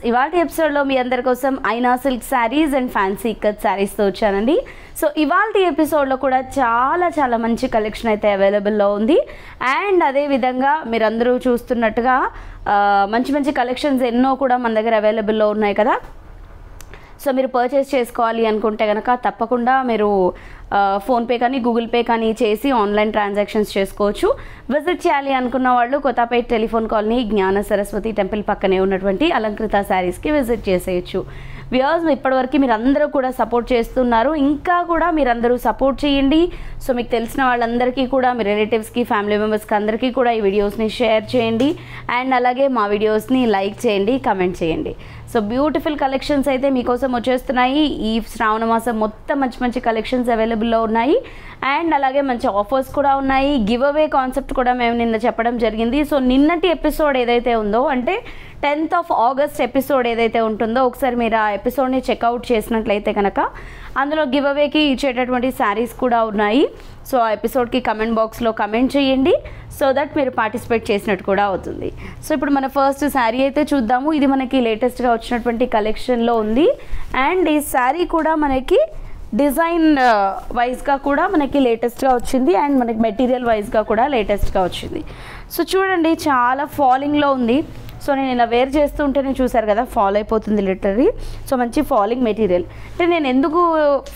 ఇవాళ ఎపిసోడ్లో మీ అందరి కోసం ఐనా silk sarees and fancy ikat శారీస్తో వచ్చానండి. సో ఇవాళ ఎపిసోడ్లో కూడా చాలా మంచి కలెక్షన్ అయితే అవైలబుల్లో ఉంది. అండ్ అదేవిధంగా మీరందరూ చూస్తున్నట్టుగా మంచి కలెక్షన్స్ ఎన్నో కూడా మన దగ్గర అవైలబుల్లో ఉన్నాయి కదా. సో మీరు పర్చేస్ చేసుకోవాలి అనుకుంటే కనుక తప్పకుండా మీరు ఫోన్పే కానీ గూగుల్ పే కానీ చేసి ఆన్లైన్ ట్రాన్సాక్షన్స్ చేసుకోవచ్చు. విజిట్ చేయాలి అనుకున్న వాళ్ళు కొత్తపేట టెలిఫోన్ కాలనీ జ్ఞాన సరస్వతి టెంపుల్ పక్కనే ఉన్నటువంటి అలంకృత శారీస్కి విజిట్ చేసేయచ్చు. వ్యూవర్స్, ఇప్పటివరకు మీరు అందరూ కూడా సపోర్ట్ చేస్తున్నారు, ఇంకా కూడా మీరందరూ సపోర్ట్ చేయండి. సో మీకు తెలిసిన వాళ్ళందరికీ కూడా మీ రిలేటివ్స్కి ఫ్యామిలీ మెంబర్స్కి అందరికీ కూడా ఈ వీడియోస్ని షేర్ చేయండి. అండ్ అలాగే మా వీడియోస్ని లైక్ చేయండి, కమెంట్ చేయండి. సో బ్యూటిఫుల్ కలెక్షన్స్ అయితే మీకోసం వచ్చేస్తున్నాయి. ఈ శ్రావణ మాసం మొత్తం మంచి కలెక్షన్స్ అవైలబుల్లో ఉన్నాయి. అండ్ అలాగే మంచి ఆఫర్స్ కూడా ఉన్నాయి. గివ్ అవే కాన్సెప్ట్ కూడా మేము నిన్న చెప్పడం జరిగింది. సో నిన్నటి ఎపిసోడ్ ఏదైతే ఉందో, అంటే 10th of August ఎపిసోడ్ ఏదైతే ఉంటుందో, ఒకసారి మీరు ఆ ఎపిసోడ్ని చెక్అవుట్ చేసినట్లయితే కనుక అందులో గివ్ అవేకి ఇచ్చేటటువంటి శారీస్ కూడా ఉన్నాయి. సో ఆ ఎపిసోడ్కి కమెంట్ బాక్స్లో కమెంట్ చేయండి, సో దట్ మీరు పార్టిసిపేట్ చేసినట్టు కూడా అవుతుంది. సో ఇప్పుడు మన ఫస్ట్ శారీ అయితే చూద్దాము. ఇది మనకి లేటెస్ట్గా వచ్చినటువంటి కలెక్షన్లో ఉంది. అండ్ ఈ శారీ కూడా మనకి డిజైన్ వైజ్గా కూడా మనకి లేటెస్ట్గా వచ్చింది. అండ్ మనకి మెటీరియల్ వైజ్గా కూడా లేటెస్ట్గా వచ్చింది. సో చూడండి, చాలా ఫాలింగ్లో ఉంది. సో నేను ఇలా వేర్ చేస్తూ ఉంటేనే చూసారు కదా, ఫాల్ అయిపోతుంది లిటరీ. సో మంచి ఫాలింగ్ మెటీరియల్. అంటే నేను ఎందుకు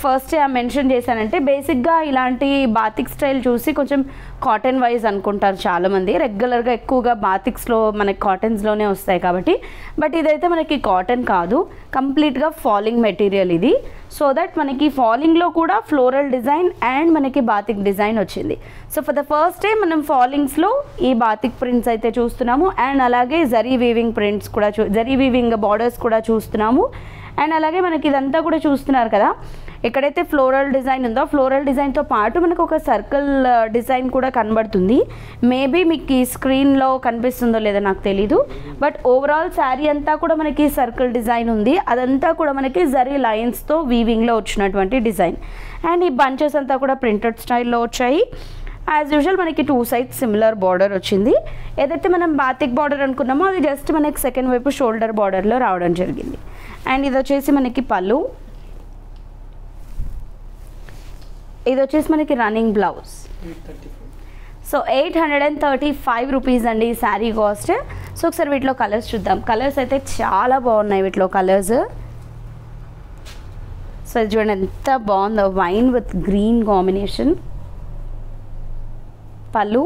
ఫస్ట్ మెన్షన్ చేశానంటే, బేసిక్గా ఇలాంటి బాతిక్ స్టైల్ చూసి కొంచెం కాటన్ వైజ్ అనుకుంటారు చాలామంది. రెగ్యులర్గా ఎక్కువగా బాతిక్స్లో మనకి కాటన్స్లోనే వస్తాయి కాబట్టి. బట్ ఇదైతే మనకి కాటన్ కాదు, కంప్లీట్గా ఫాలింగ్ మెటీరియల్ ఇది. సో దట్ మనకి ఫాలింగ్లో కూడా ఫ్లోరల్ డిజైన్ అండ్ మనకి బాతిక్ డిజైన్ వచ్చింది. So for the first time మనం ఫాలింగ్స్లో ఈ బాతిక్ ప్రింట్స్ అయితే చూస్తున్నాము. అండ్ అలాగే జరీ వీవింగ్ ప్రింట్స్ కూడా జరీ వీవింగ్ బార్డర్స్ కూడా చూస్తున్నాము. అండ్ అలాగే మనకి ఇదంతా కూడా చూస్తున్నారు కదా, ఎక్కడైతే ఫ్లోరల్ డిజైన్ ఉందో ఫ్లోరల్ డిజైన్తో పాటు మనకు ఒక సర్కిల్ డిజైన్ కూడా కనబడుతుంది. మేబీ మీకు ఈ స్క్రీన్లో కనిపిస్తుందో లేదో నాకు తెలీదు. బట్ ఓవరాల్ శారీ అంతా కూడా మనకి సర్కిల్ డిజైన్ ఉంది. అదంతా కూడా మనకి జరీ లైన్స్తో వీవింగ్లో వచ్చినటువంటి డిజైన్. అండ్ ఈ బంచెస్ అంతా కూడా ప్రింటెడ్ స్టైల్లో వచ్చాయి. యాజ్ యూజువల్ మనకి 2 sides సిమిలర్ బార్డర్ వచ్చింది. ఏదైతే మనం బాతిక్ బార్డర్ అనుకున్నామో అది జస్ట్ మనకి సెకండ్ వైపు షోల్డర్ బార్డర్లో రావడం జరిగింది. అండ్ ఇది వచ్చేసి మనకి పళ్ళు, ఇది వచ్చేసి మనకి రన్నింగ్ బ్లౌజ్. సో 835 రూపీస్ అండి ఈ శారీ కాస్ట్. సో ఒకసారి వీటిలో కలర్స్ చూద్దాం. కలర్స్ అయితే చాలా బాగున్నాయి వీటిలో కలర్స్. సో ఇది చూడండి ఎంత బాగుందో, వైన్ విత్ గ్రీన్ కాంబినేషన్. పళ్ళు,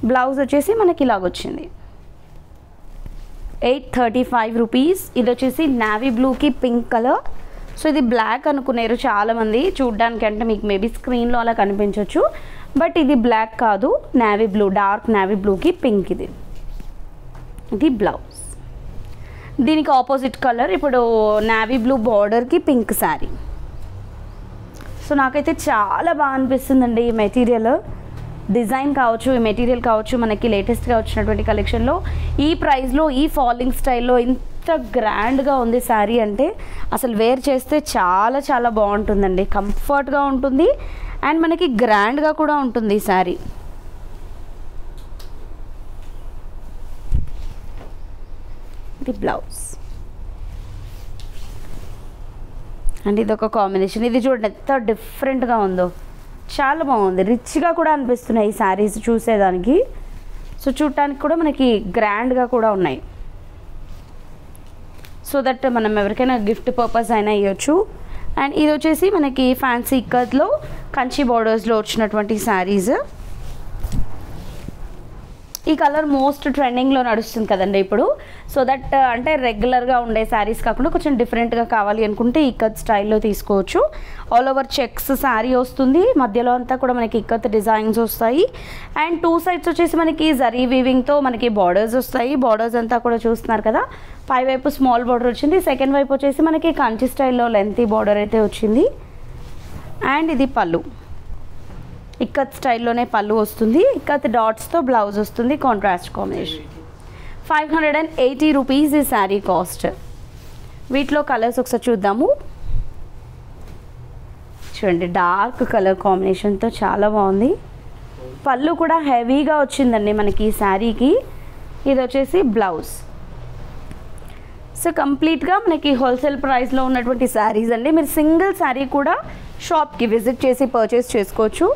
బ్లౌజ్ వచ్చేసి మనకి ఇలాగొచ్చింది. 835 రూపీస్. ఇది వచ్చేసి నావీ బ్లూకి పింక్ కలర్. సో ఇది బ్లాక్ అనుకున్నారు చాలామంది చూడ్డానికి, అంటే మీకు మేబీ స్క్రీన్లో అలా కనిపించవచ్చు. బట్ ఇది బ్లాక్ కాదు, నావీ బ్లూ, డార్క్ నావీ బ్లూకి పింక్. ఇది బ్లౌజ్. దీనికి ఆపోజిట్ కలర్ ఇప్పుడు నావీ బ్లూ బార్డర్కి పింక్ శారీ. సో నాకైతే చాలా బాగా అనిపిస్తుందండి ఈ మెటీరియల్, డిజైన్ కావచ్చు, ఈ మెటీరియల్ కావచ్చు. మనకి లేటెస్ట్గా వచ్చినటువంటి కలెక్షన్లో ఈ ప్రైస్లో ఈ ఫాలింగ్ స్టైల్లో ఇంత గ్రాండ్గా ఉంది శారీ అంటే అసలు వేర్ చేస్తే చాలా బాగుంటుందండి. కంఫర్ట్గా ఉంటుంది అండ్ మనకి గ్రాండ్గా కూడా ఉంటుంది ఈ శారీ. ఇది బ్లౌజ్ అండ్ ఇదొక కాంబినేషన్. ఇది చూడండి ఎంత డిఫరెంట్గా ఉందో, చాలా బాగుంది. రిచ్గా కూడా అనిపిస్తున్నాయి ఈ శారీస్ చూసేదానికి. సో చూడటానికి కూడా మనకి గ్రాండ్గా కూడా ఉన్నాయి. సో దట్ మనం ఎవరికైనా గిఫ్ట్ పర్పస్ అయినా ఇవ్వచ్చు. అండ్ ఇది వచ్చేసి మనకి ఫ్యాన్సీ ఇక్కత్లో కంచి బార్డర్స్లో వచ్చినటువంటి శారీస్. ఈ కలర్ మోస్ట్ ట్రెండింగ్లో నడుస్తుంది కదండి ఇప్పుడు. సో దట్ అంటే రెగ్యులర్గా ఉండే శారీస్ కాకుండా కొంచెం డిఫరెంట్గా కావాలి అనుకుంటే ఇక్కత్ స్టైల్లో తీసుకోవచ్చు. ఆల్ ఓవర్ చెక్స్ శారీ వస్తుంది, మధ్యలో అంతా కూడా మనకి ఇక్కత్ డిజైన్స్ వస్తాయి. అండ్ 2 sides వచ్చేసి మనకి జరీ వీవింగ్తో మనకి బార్డర్స్ వస్తాయి. బార్డర్స్ అంతా కూడా చూస్తున్నారు కదా, పై వైపు స్మాల్ బార్డర్ వచ్చింది, సెకండ్ వైపు వచ్చేసి మనకి కంచి స్టైల్లో లెంతీ బార్డర్ అయితే వచ్చింది. అండ్ ఇది పళ్ళు, ఇక్కత్ స్టైల్లోనే పళ్ళు వస్తుంది, ఇక్కత్ డాట్స్తో బ్లౌజ్ వస్తుంది, కాంట్రాస్ట్ కాంబినేషన్. 580 రూపీస్ ఈ శారీ కాస్ట్. వీటిలో కలర్స్ ఒకసారి చూద్దాము. చూడండి, డార్క్ కలర్ కాంబినేషన్తో చాలా బాగుంది. పళ్ళు కూడా హెవీగా వచ్చిందండి మనకి ఈ శారీకి. ఇది వచ్చేసి బ్లౌజ్. సో కంప్లీట్గా మనకి హోల్సేల్ ప్రైస్లో ఉన్నటువంటి శారీస్ అండి. మీరు సింగిల్ శారీ కూడా షాప్కి విజిట్ చేసి పర్చేస్ చేసుకోవచ్చు.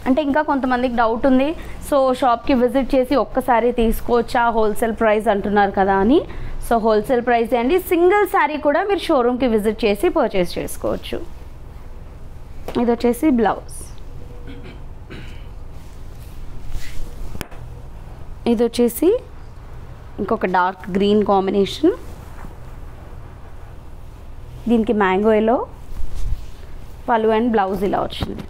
అంటే ఇంకా కొంతమందికి డౌట్ ఉంది, సో షాప్కి విజిట్ చేసి ఒక్కసారి తీసుకోవచ్చా హోల్సేల్ ప్రైస్ అంటున్నారు కదా అని. సో హోల్సేల్ ప్రైస్ అండి. సింగిల్ శారీ కూడా మీరు షోరూమ్కి విజిట్ చేసి పర్చేస్ చేసుకోవచ్చు. ఇది వచ్చేసి బ్లౌజ్. ఇది వచ్చేసి ఇంకొక డార్క్ గ్రీన్ కాంబినేషన్. దీనికి మ్యాంగో ఎల్లో పళ్ళు అండ్ బ్లౌజ్ ఇలా వచ్చింది.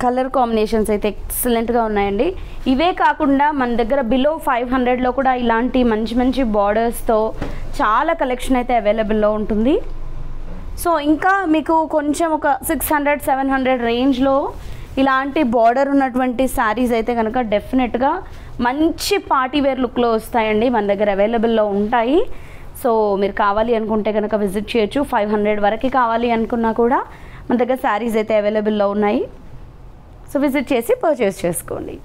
కలర్ కాంబినేషన్స్ అయితే ఎక్సలెంట్గా ఉన్నాయండి. ఇవే కాకుండా మన దగ్గర బిలో 500లో కూడా ఇలాంటి మంచి మంచి బార్డర్స్తో చాలా కలెక్షన్ అయితే అవైలబుల్లో ఉంటుంది. సో ఇంకా మీకు కొంచెం ఒక 600-700 రేంజ్లో ఇలాంటి బార్డర్ ఉన్నటువంటి శారీస్ అయితే కనుక డెఫినెట్గా మంచి పార్టీ వేర్ లుక్లో వస్తాయండి, మన దగ్గర అవైలబుల్లో ఉంటాయి. సో మీరు కావాలి అనుకుంటే కనుక విజిట్ చేయొచ్చు. 500 వరకు కావాలి అనుకున్నా కూడా మన దగ్గర శారీస్ అయితే అవైలబుల్లో ఉన్నాయి. సో విజిట్ చేసి పర్చేస్ చేసుకోండి.